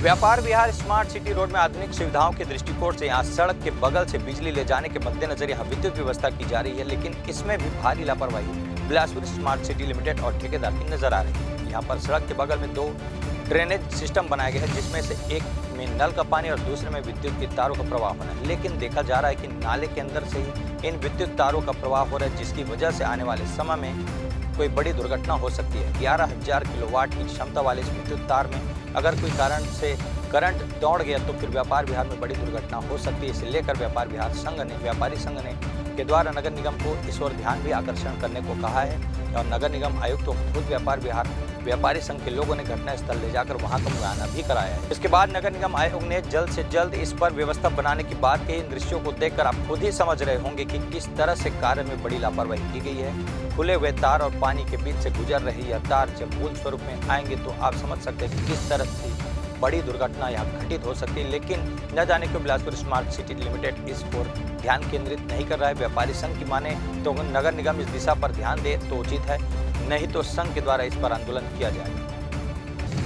व्यापार विहार smart city road में आधुनिक सुविधाओं के दृष्टिकोण से यहाँ सड़क के बगल से बिजली ले जाने के मद्देनजर यहाँ विद्युत व्यवस्था की जा रही है, लेकिन इसमें भी भारी लापरवाही बिलासपुर स्मार्ट सिटी लिमिटेड और ठेकेदार की नजर आ रही है। यहाँ पर सड़क के बगल में 2 ड्रेनेज सिस्टम बनाए गए हैं, जिसमें से एक में नल का पानी और दूसरे में विद्युत की तारों का प्रवाह होना है। लेकिन देखा जा रहा है कि नाले के अंदर से ही इन विद्युत तारों का प्रवाह हो रहा है, जिसकी वजह से आने वाले समय में कोई बड़ी दुर्घटना हो सकती है। 11,000 किलोवाट की क्षमता वाले इस विद्युत तार में अगर कोई कारण से करंट दौड़ गया तो फिर व्यापार विहार में बड़ी दुर्घटना हो सकती है। इसे लेकर व्यापारी संघ ने के द्वारा नगर निगम को इस ओर ध्यान भी आकर्षण करने को कहा है और नगर निगम आयुक्त और खुद व्यापारी संघ के लोगों ने घटनास्थल ले जाकर वहां का मुआयना भी कराया है। इसके बाद नगर निगम आयोग ने जल्द से जल्द इस पर व्यवस्था बनाने की बात कही। इन दृश्यों को देखकर आप खुद ही समझ रहे होंगे कि किस तरह से कार्य में बड़ी लापरवाही की गई है। खुले हुए तार और पानी के बीच से गुजर रही यह तार जब मूल स्वरूप में आएंगे तो आप समझ सकते हैं कि किस तरह से बड़ी दुर्घटना यहाँ घटित हो सकती है। लेकिन न जाने क्यों बिलासपुर स्मार्ट सिटी लिमिटेड इस पर ध्यान केंद्रित नहीं कर रहा है। व्यापारी संघ की माने तो नगर निगम इस दिशा पर ध्यान दे तो उचित है, नहीं तो संघ के द्वारा इस पर आंदोलन किया जाएगा।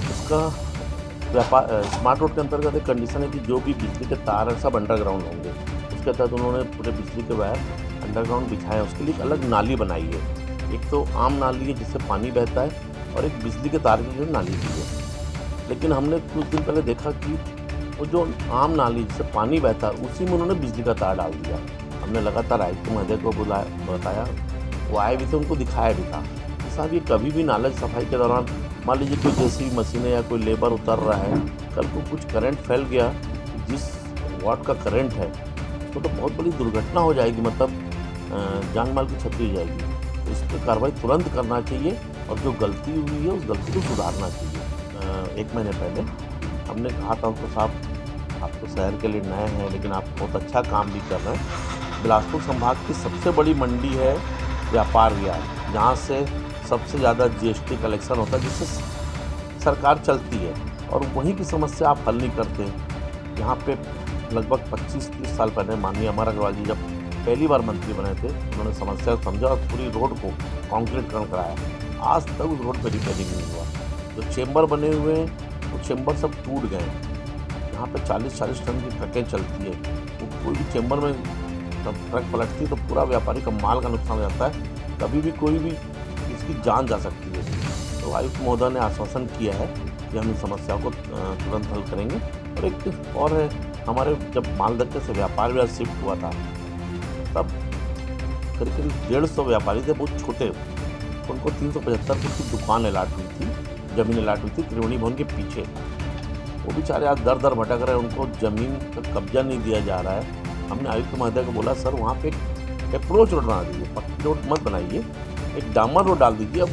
इसका व्यापार स्मार्ट रोड के अंतर्गत एक कंडीशन है कि जो भी बिजली के तार है सब अंडरग्राउंड होंगे। उसके तहत उन्होंने पूरे बिजली के वायर अंडरग्राउंड बिछाए। उसके लिए एक अलग नाली बनाई है। एक तो आम नाली है जिससे पानी बहता है और एक बिजली के तार की जो नाली भी है। लेकिन हमने कुछ दिन पहले देखा कि वो जो आम नाली जिससे पानी बहता है उसी में उन्होंने बिजली का तार डाल दिया। हमने लगातार आयुक्त महोदय को बताया, वो आए भी थे, उनको दिखाया भी था कि साहब ये कभी भी नाला सफाई के दौरान मान लीजिए कोई जेसीबी मशीन है या कोई लेबर उतर रहा है, कल को कुछ करंट फैल गया, जिस वाट का करंट है उसको तो बहुत बड़ी दुर्घटना हो जाएगी, मतलब जान माल की क्षति हो जाएगी। तो इस पर कार्रवाई तुरंत करना चाहिए और जो गलती हुई है उस गलती को सुधारना चाहिए। 1 महीने पहले हमने कहा था उनको, साहब आप तो शहर के लिए नए हैं लेकिन आप बहुत अच्छा काम भी कर रहे हैं। बिलासपुर संभाग की सबसे बड़ी मंडी है व्यापार विहार, जहाँ से सबसे ज़्यादा जीएसटी कलेक्शन होता है, जिससे सरकार चलती है और वहीं की समस्या आप हल नहीं करते। यहाँ पे लगभग 25-30 साल पहले माननीय अमर अग्रवाल जी जब पहली बार मंत्री बने थे, उन्होंने समस्या को समझा और पूरी रोड को कॉन्क्रीटकरण कराया। आज तक उस रोड पर रिपेयरिंग नहीं हुआ। जो चेंबर बने हुए हैं वो चेंबर सब टूट गए हैं। यहाँ पे 40-40 टन की ट्रकें चलती है। वो कोई भी चेंबर में ट्रक पलटती है तो पूरा व्यापारी का माल का नुकसान हो जाता है। कभी भी कोई भी इसकी जान जा सकती है। तो आयुक्त महोदय ने आश्वासन किया है कि हम इस समस्याओं को तुरंत हल करेंगे। और एक और है, हमारे जब मालदक्के से व्यापार विहार शिफ्ट हुआ था तब करीब 150 व्यापारी थे, बहुत छोटे। उनको 375 फुट की दुकान अलाट हुई थी, ज़मीन अलाट हुई थी त्रिवेणी भवन के पीछे। वो बेचारे आज दर भटक रहे हैं, उनको ज़मीन का कब्जा नहीं दिया जा रहा है। हमने आयुक्त महोदय को बोला, सर वहाँ पे एक अप्रोच रोड बना दीजिए, पक्की रोड मत बनाइए, एक डामर रोड डाल दीजिए। अब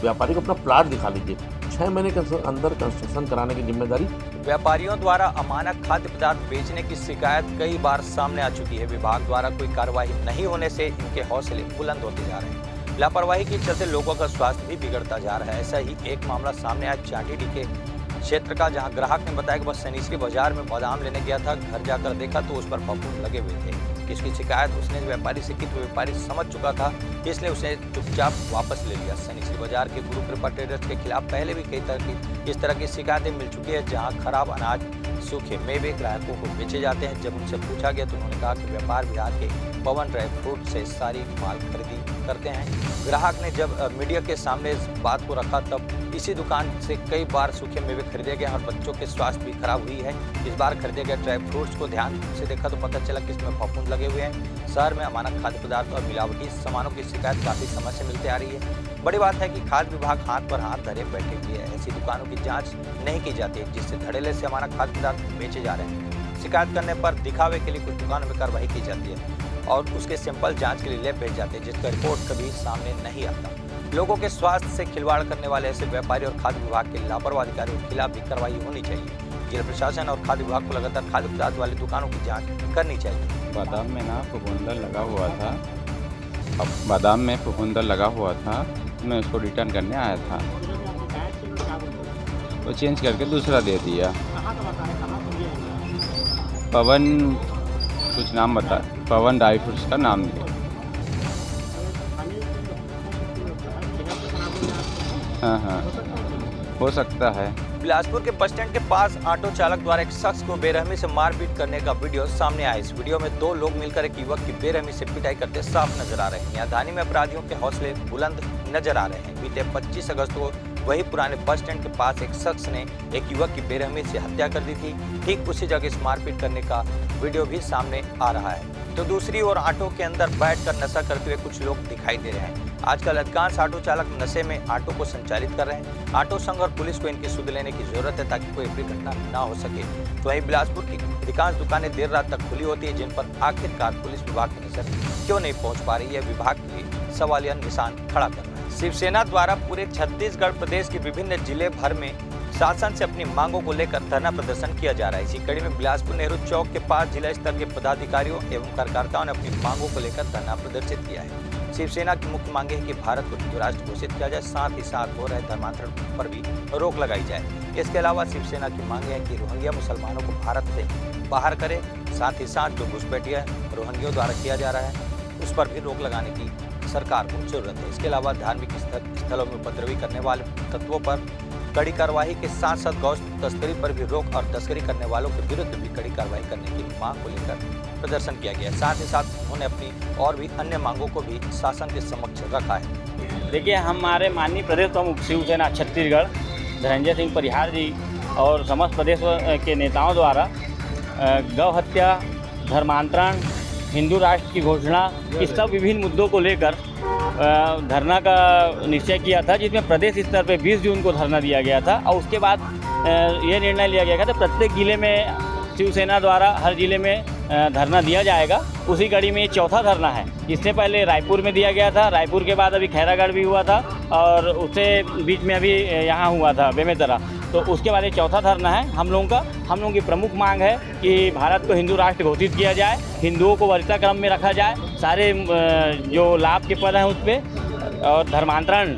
व्यापारी को अपना प्लाट दिखा लीजिए। 6 महीने के अंदर कंस्ट्रक्शन कराने की जिम्मेदारी। व्यापारियों द्वारा अमानक खाद्य पदार्थ बेचने की शिकायत कई बार सामने आ चुकी है। विभाग द्वारा कोई कार्रवाई नहीं होने से इनके हौसले बुलंद होते जा रहे हैं। लापरवाही के चलते लोगों का स्वास्थ्य भी बिगड़ता जा रहा है। ऐसा ही एक मामला सामने आया चाटीडी के क्षेत्र का, जहां ग्राहक ने बताया कि वह सनीसरी बाजार में बादाम लेने गया था। घर जाकर देखा तो उस पर फफूंद लगे हुए थे। इसकी शिकायत उसने व्यापारी से की तो व्यापारी समझ चुका था, इसलिए उसने चुपचाप वापस ले लिया। सनीसरी बाजार के गुरु कृपा ट्रेडर्स के खिलाफ पहले भी कई इस तरह की शिकायतें मिल चुकी है, जहां खराब अनाज, सूखे मेवे ग्राहकों को बेचे जाते हैं। जब उनसे पूछा गया तो उन्होंने कहा कि व्यापार विहार के पवन ड्राई फ्रूट से सारी माल खरीदी करते हैं। ग्राहक ने जब मीडिया के सामने इस बात को रखा तब इसी दुकान से कई बार सूखे मेवे खरीदे गए और बच्चों के स्वास्थ्य भी खराब हुई है। इस बार खरीदे गए ड्राई फ्रूट्स को ध्यान से देखा तो पता चला कि इसमें फफूंद लगे हुए हैं। शहर में अमानक खाद्य पदार्थ और मिलावटी सामानों की शिकायत काफी समय से मिलती आ रही है। बड़ी बात है कि खाद्य विभाग हाथ पर हाथ धरे बैठे हुए है। ऐसी दुकानों की जांच नहीं की जाती है, जिससे धड़ेले से अमानक खाद्य पदार्थ बेचे जा रहे हैं। शिकायत करने पर दिखावे के लिए कुछ दुकानों में कार्रवाई की जाती है और उसके सैंपल जांच के लिए लैब भेज जाते हैं, जिसका रिपोर्ट कभी सामने नहीं आता। लोगों के स्वास्थ्य से खिलवाड़ करने वाले ऐसे व्यापारी और खाद्य विभाग के लापरवाह अधिकारियों के खिलाफ भी कार्रवाई होनी चाहिए। जिला प्रशासन और खाद्य विभाग को लगातार खाद्य पदार्थ वाली दुकानों की जांच करनी चाहिए। बादाम में ना फफूंद लगा हुआ था, अब बादाम में फफूंद लगा हुआ था, मैं उसको रिटर्न करने आया था, वो चेंज करके दूसरा दे दिया। पवन कुछ नाम बता, पवन ड्राई फ्रूट्स का नाम दिया। हाँ, हो सकता है। बिलासपुर के बस स्टैंड के पास ऑटो चालक द्वारा एक शख्स को बेरहमी से मारपीट करने का वीडियो सामने आया। इस वीडियो में दो लोग मिलकर एक युवक की बेरहमी से पिटाई करते साफ नजर आ रहे हैं। यादानी में अपराधियों के हौसले बुलंद नजर आ रहे हैं। बीते 25 अगस्त को वही पुराने बस स्टैंड के पास एक शख्स ने एक युवक की बेरहमी से हत्या कर दी थी। ठीक उसी जगह इस मारपीट करने का वीडियो भी सामने आ रहा है। तो दूसरी ओर ऑटो के अंदर बैठकर नशा करते हुए कुछ लोग दिखाई दे रहे हैं। आजकल अधिकांश ऑटो चालक नशे में ऑटो को संचालित कर रहे हैं। ऑटो संघ और पुलिस को इनकी सुध लेने की जरूरत है ताकि कोई भी घटना न हो सके। तो वहीं बिलासपुर की अधिकांश दुकानें देर रात तक खुली होती है, जिन पर आखिरकार पुलिस विभाग की नजर क्यों नहीं पहुंच पा रही है, विभाग के लिए सवालिया निशान खड़ा कर रहा है। शिवसेना द्वारा पूरे छत्तीसगढ़ प्रदेश के विभिन्न जिले भर में शासन से अपनी मांगों को लेकर धरना प्रदर्शन किया जा रहा है। इसी कड़ी में बिलासपुर नेहरू चौक के पास जिला स्तर के पदाधिकारियों एवं कार्यकर्ताओं ने अपनी मांगों को लेकर धरना प्रदर्शित किया है। शिवसेना की मुख्य मांग है कि भारत को हिंदू राष्ट्र घोषित किया जाए, साथ ही साथ हो रहे धर्मांतरण पर भी रोक लगाई जाए। इसके अलावा शिवसेना की मांग है कि रोहिंग्या मुसलमानों को भारत से बाहर करे, साथ ही साथ जो घुसपैठिया रोहिंग्यों द्वारा किया जा रहा है उस पर भी रोक लगाने की सरकार को जरूरत है। इसके अलावा धार्मिक स्थलों में उपद्रवी करने वाले तत्वों पर कड़ी कार्रवाई के साथ साथ गौ तस्करी पर भी रोक और तस्करी करने वालों के विरुद्ध भी कड़ी कार्रवाई करने की मांग को लेकर प्रदर्शन किया गया। साथ ही साथ उन्होंने अपनी और भी अन्य मांगों को भी शासन के समक्ष रखा है। देखिए, हमारे माननीय प्रदेश प्रमुख शिवसेना छत्तीसगढ़ धनंजय सिंह परिहार जी और समस्त प्रदेश के नेताओं द्वारा गौ हत्या, धर्मांतरण, हिंदू राष्ट्र की घोषणा, इस सब विभिन्न मुद्दों को लेकर धरना का निश्चय किया था, जिसमें प्रदेश स्तर पे 20 जून को धरना दिया गया था। और उसके बाद ये निर्णय लिया गया था प्रत्येक जिले में शिवसेना द्वारा हर जिले में धरना दिया जाएगा। उसी कड़ी में ये चौथा धरना है। इससे पहले रायपुर में दिया गया था, रायपुर के बाद अभी खैरागढ़ भी हुआ था और उससे बीच में अभी यहाँ हुआ था बेमेतरा। तो उसके बाद ये चौथा धरना है हम लोगों की प्रमुख मांग है कि भारत को हिंदू राष्ट्र घोषित किया जाए, हिंदुओं को वरीयता क्रम में रखा जाए, सारे जो लाभ के पद हैं उस पर, और धर्मांतरण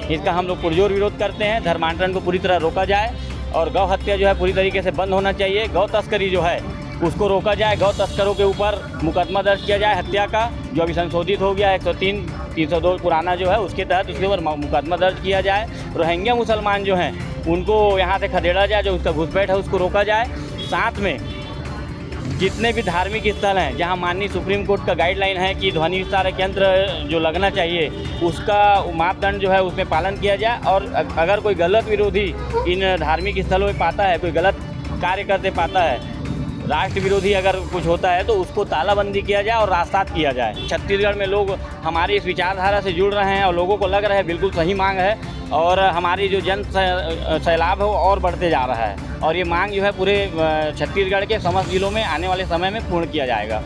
इसका हम लोग पुरजोर विरोध करते हैं। धर्मांतरण को पूरी तरह रोका जाए और गौ हत्या जो है पूरी तरीके से बंद होना चाहिए। गौ तस्करी जो है उसको रोका जाए, गौ तस्करों के ऊपर मुकदमा दर्ज किया जाए हत्या का, जो अभी संशोधित हो गया 103, 302 पुराना जो है उसके तहत उसके ऊपर मुकदमा दर्ज किया जाए। रोहिंग्या मुसलमान जो हैं उनको यहाँ से खदेड़ा जाए, जो उसका घुसपैठ है उसको रोका जाए। साथ में जितने भी धार्मिक स्थल हैं जहाँ माननीय सुप्रीम कोर्ट का गाइडलाइन है कि ध्वनि विस्तारक यंत्र जो लगना चाहिए उसका मापदंड जो है उसमें पालन किया जाए। और अगर कोई गलत विरोधी इन धार्मिक स्थलों में पाता है, कोई गलत कार्य करते पाता है, राष्ट्र विरोधी अगर कुछ होता है तो उसको तालाबंदी किया जाए और रास्तात किया जाए। छत्तीसगढ़ में लोग हमारी इस विचारधारा से जुड़ रहे हैं और लोगों को लग रहा है बिल्कुल सही मांग है और हमारी जो जन सैलाब है वो और बढ़ते जा रहा है और ये मांग जो है पूरे छत्तीसगढ़ के समस्त जिलों में आने वाले समय में पूर्ण किया जाएगा।